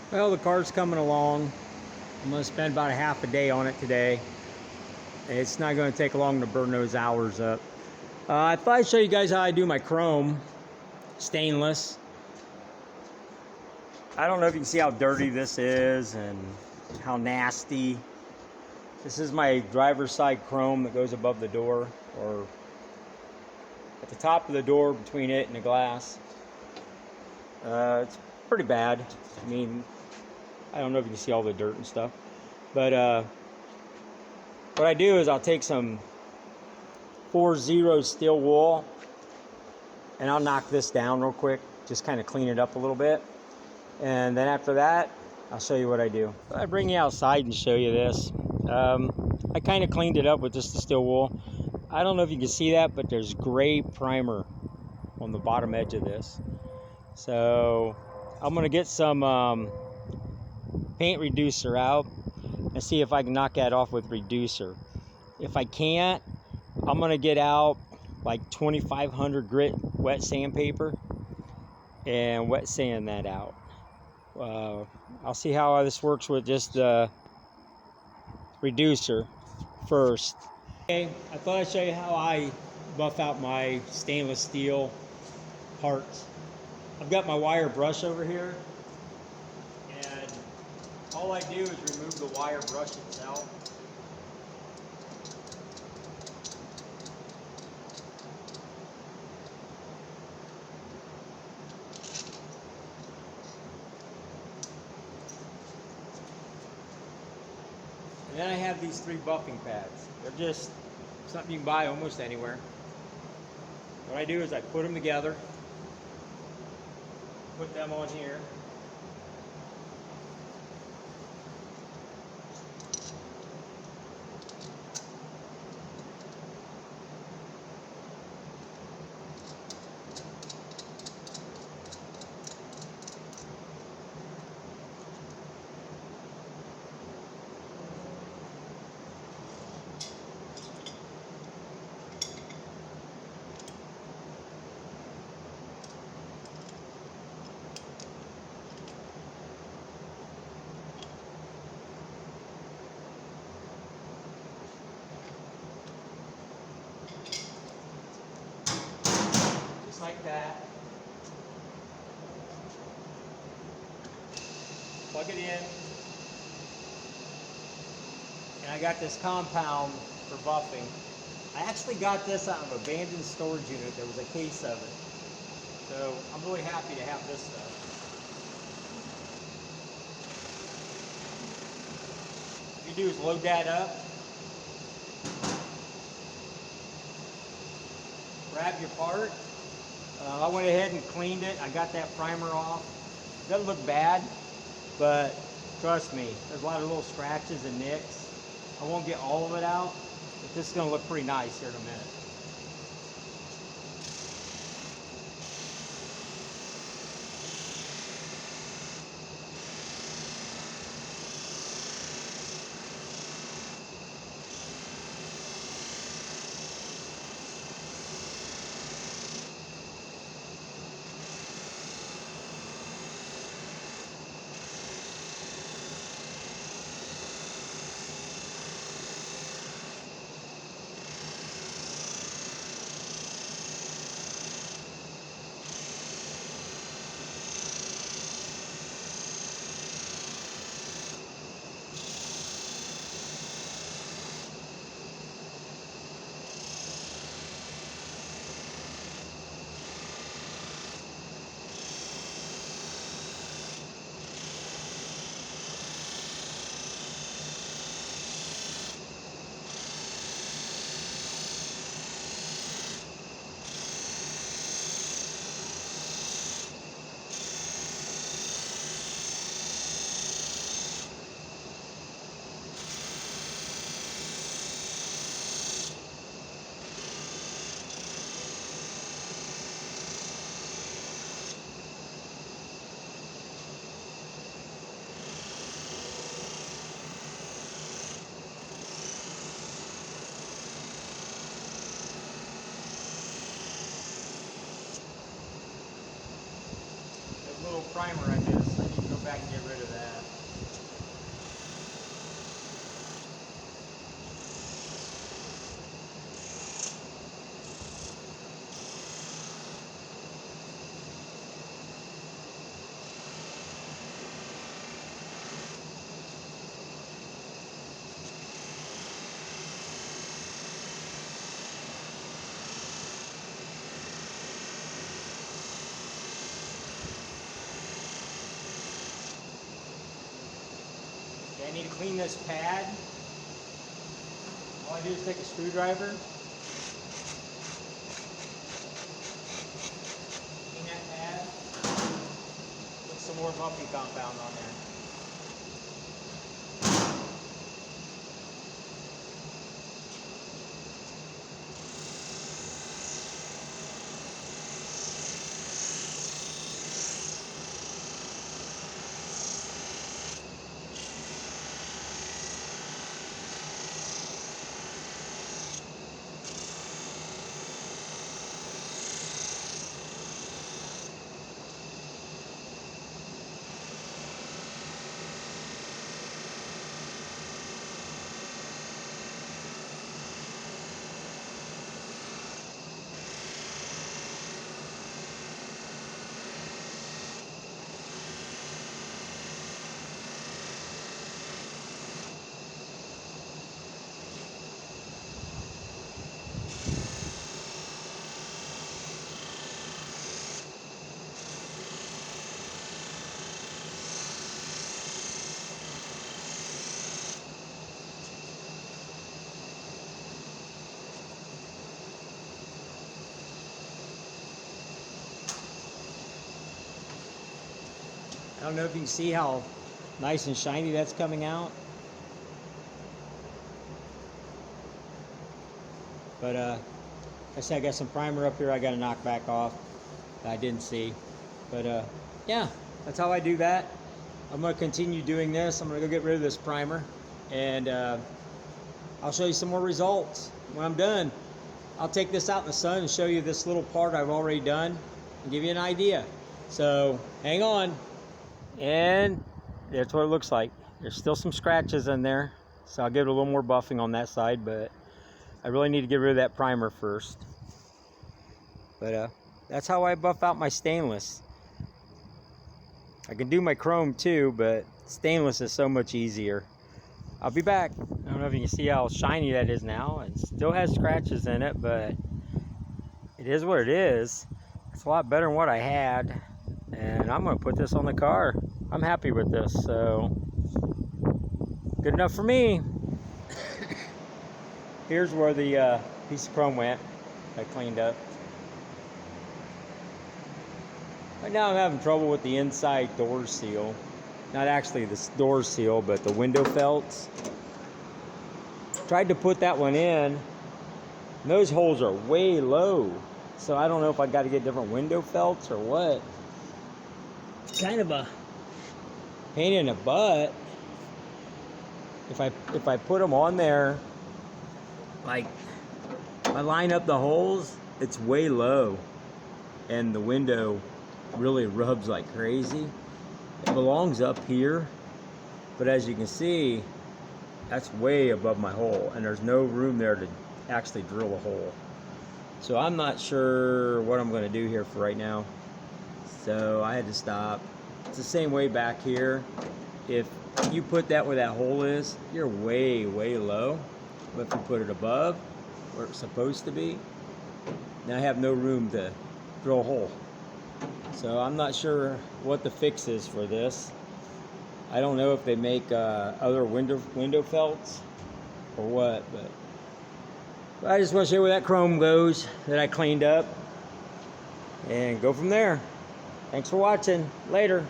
Well, the car's coming along. I'm going to spend about a half a day on it today. It's not going to take long to burn those hours up. I thought I'd show you guys how I do my chrome stainless. I don't know if you can see how dirty this is and how nasty. This is my driver's side chrome that goes above the door, or at the top of the door between it and the glass. It's pretty bad. I mean, I don't know if you can see all the dirt and stuff, but what I do is I'll take some 4-0 steel wool and I'll knock this down real quick, just kind of clean it up a little bit, and then after that I'll show you what I do. I bring you outside and show you this. I kind of cleaned it up with just the steel wool. I don't know if you can see that, but there's gray primer on the bottom edge of this. So I'm gonna get some paint reducer out and see if I can knock that off with reducer. If I can't, I'm gonna get out like 2500 grit wet sandpaper and wet sand that out. I'll see how this works with just the reducer first. Okay, I thought I'd show you how I buff out my stainless steel parts. I've got my wire brush over here, and all I do is remove the wire brush itself. And then I have these 3 buffing pads. They're just something you can buy almost anywhere. What I do is I put them together, put them on here. Like that. Plug it in. And I got this compound for buffing. I actually got this out of an abandoned storage unit. There was a case of it. So I'm really happy to have this stuff. What you do is load that up. Grab your part. I went ahead and cleaned it. I got that primer off. It doesn't look bad, but trust me, there's a lot of little scratches and nicks. I won't get all of it out, but this is going to look pretty nice here in a minute. I need to clean this pad. All I do is take a screwdriver, clean that pad, put some more buffing compound on there. I don't know if you can see how nice and shiny that's coming out. But I said I got some primer up here I got to knock back off that I didn't see. But yeah, that's how I do that. I'm going to continue doing this. I'm going to go get rid of this primer, and I'll show you some more results when I'm done. I'll take this out in the sun and show you this little part I've already done and give you an idea. So hang on. And that's what it looks like. There's still some scratches in there, so I'll give it a little more buffing on that side, but I really need to get rid of that primer first. But that's how I buff out my stainless. I can do my chrome too, but stainless is so much easier. I'll be back. I don't know if you can see how shiny that is now. It still has scratches in it, but it is what it is. It's a lot better than what I had. And I'm going to put this on the car. I'm happy with this, so good enough for me. Here's where the piece of chrome went. I cleaned up. Right now I'm having trouble with the inside door seal. Not actually the door seal, but the window felts. Tried to put that one in. And those holes are way low. So I don't know if I got to get different window felts or what. It's kind of a pain in the butt. If I put them on there, like I line up the holes, it's way low, and the window really rubs like crazy. It belongs up here, but as you can see, that's way above my hole, and there's no room there to actually drill a hole. So I'm not sure what I'm going to do here for right now. So I had to stop. It's the same way back here. If you put that where that hole is, you're way, way low. But if you put it above where it's supposed to be, now I have no room to drill a hole. So I'm not sure what the fix is for this. I don't know if they make other window felts or what, but I just want to show you where that chrome goes that I cleaned up and go from there. Thanks for watching. Later.